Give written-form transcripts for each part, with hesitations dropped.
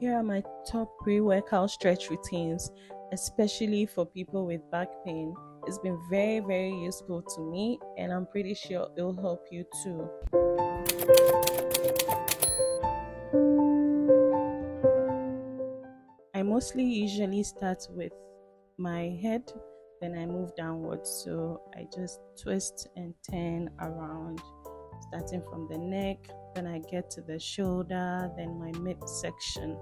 Here are my top pre-workout stretch routines, especially for people with back pain. It's been very, very useful to me, and I'm pretty sure it'll help you too. I mostly usually start with my head, then I move downwards. So I just twist and turn around, starting from the neck, then I get to the shoulder, then my midsection.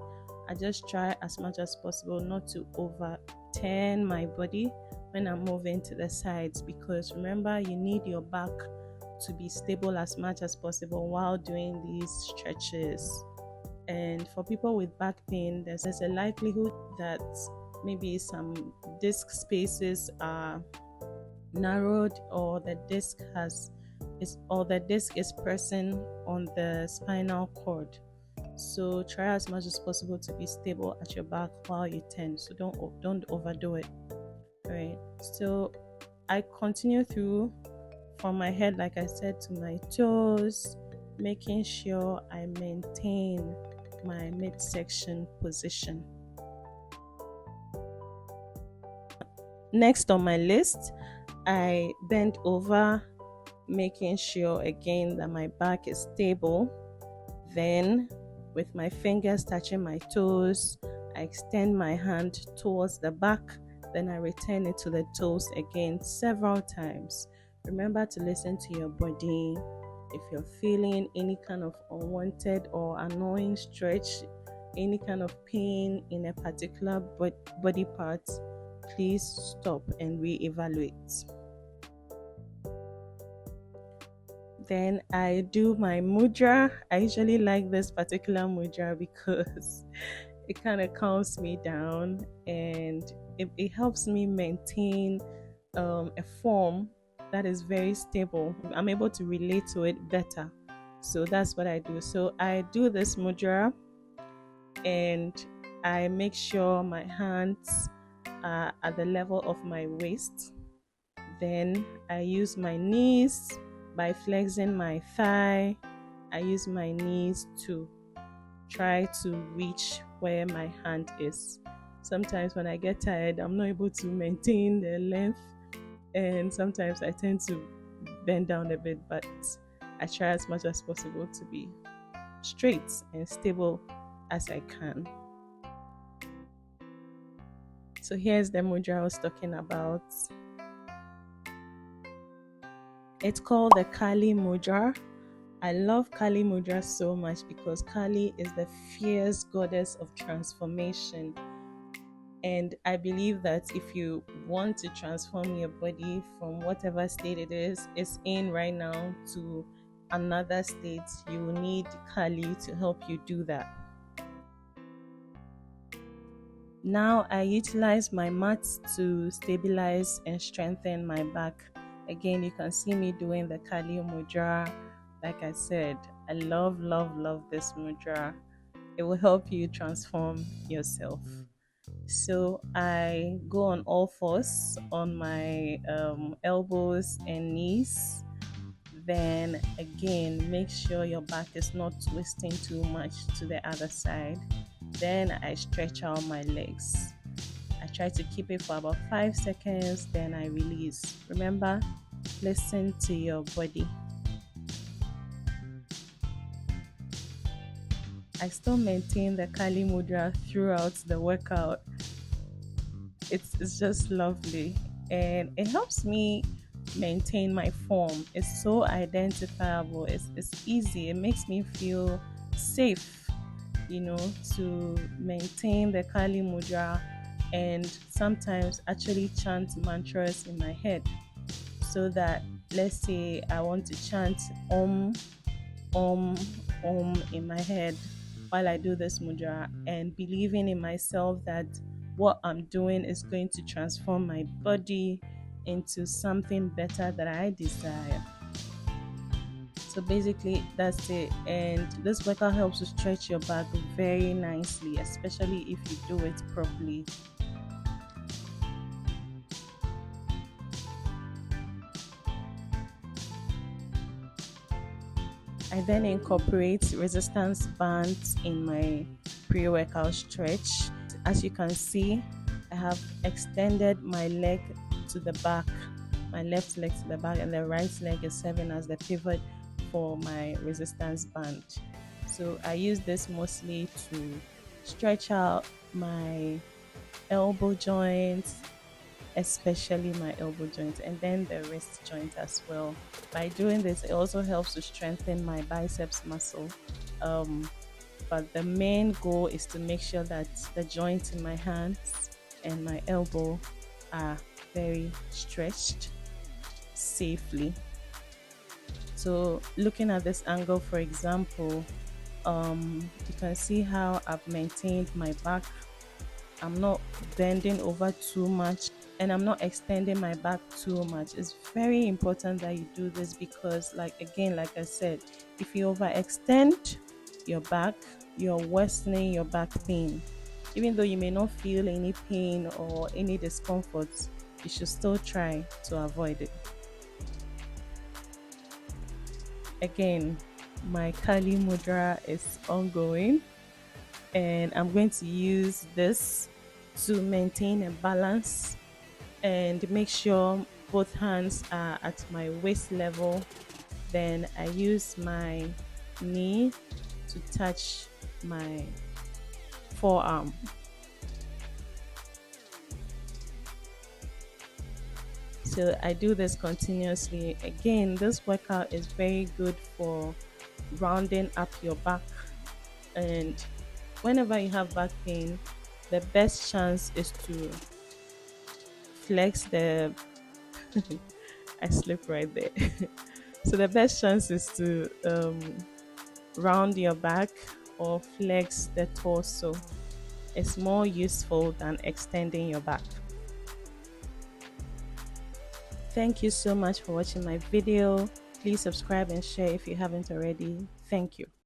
I just try as much as possible not to overturn my body when I'm moving to the sides, because remember, you need your back to be stable as much as possible while doing these stretches. And for people with back pain, there's a likelihood that maybe some disc spaces are narrowed, or the disc is pressing on the spinal cord. So try as much as possible to be stable at your back while you turn. So don't overdo it. All right. So I continue through from my head, like I said, to my toes, making sure I maintain my midsection position. Next on my list, I bend over, making sure again that my back is stable. Then, with my fingers touching my toes, I extend my hand towards the back, then I return it to the toes again several times. Remember to listen to your body. If you're feeling any kind of unwanted or annoying stretch, any kind of pain in a particular body part, please stop and reevaluate. Then I do my mudra. I usually like this particular mudra because it kind of calms me down, and it helps me maintain a form that is very stable. I'm able to relate to it better. So that's what I do. So I do this mudra, and I make sure my hands are at the level of my waist. Then I use my knees by flexing my thigh. I use my knees to try to reach where my hand is. Sometimes when I get tired, I'm not able to maintain the length, and sometimes I tend to bend down a bit, but I try as much as possible to be straight and stable as I can. So here's the mudra I was talking about. It's called the Kali Mudra. I love Kali Mudra so much because Kali is the fierce goddess of transformation. And I believe that if you want to transform your body from whatever state it's in right now to another state, you will need Kali to help you do that. Now I utilize my mat to stabilize and strengthen my back. Again, you can see me doing the Kali Mudra. Like I said, I love this mudra. It will help you transform yourself. So I go on all fours on my elbows and knees. Then again, make sure your back is not twisting too much to the other side. Then I stretch out my legs. I try to keep it for about 5 seconds, then I release. Remember, listen to your body. I still maintain the Kali Mudra throughout the workout. It's just lovely, and it helps me maintain my form. It's so identifiable. It's easy. It makes me feel safe, to maintain the Kali Mudra, and sometimes actually chant mantras in my head, so that, let's say I want to chant Om, Om, Om in my head while I do this mudra, and believing in myself that what I'm doing is going to transform my body into something better that I desire. So basically, that's it. And this workout helps to stretch your back very nicely, especially if you do it properly. I then incorporate resistance bands in my pre-workout stretch. As you can see, I have extended my leg to the back, my left leg to the back, and the right leg is serving as the pivot for my resistance band. So I use this mostly to stretch out my elbow joints, especially my elbow joint, and then the wrist joint as well. By doing this, it also helps to strengthen my biceps muscle. Um, but the main goal is to make sure that the joints in my hands and my elbow are very stretched safely. So looking at this angle, for example, you can see how I've maintained my back. I'm not bending over too much and I'm not extending my back too much. It's very important that you do this because, like again, like I said, if you overextend your back, you're worsening your back pain. Even though you may not feel any pain or any discomfort, you should still try to avoid it. Again, my Kali Mudra is ongoing and I'm going to use this to maintain a balance and make sure both hands are at my waist level. Then I use my knee to touch my forearm. So I do this continuously. Again, this workout is very good for rounding up your back, and whenever you have back pain, the best chance is to flex the I slip right there. So the best chance is to round your back or flex the torso. It's more useful than extending your back. Thank you so much for watching my video. Please subscribe and share if you haven't already. Thank you.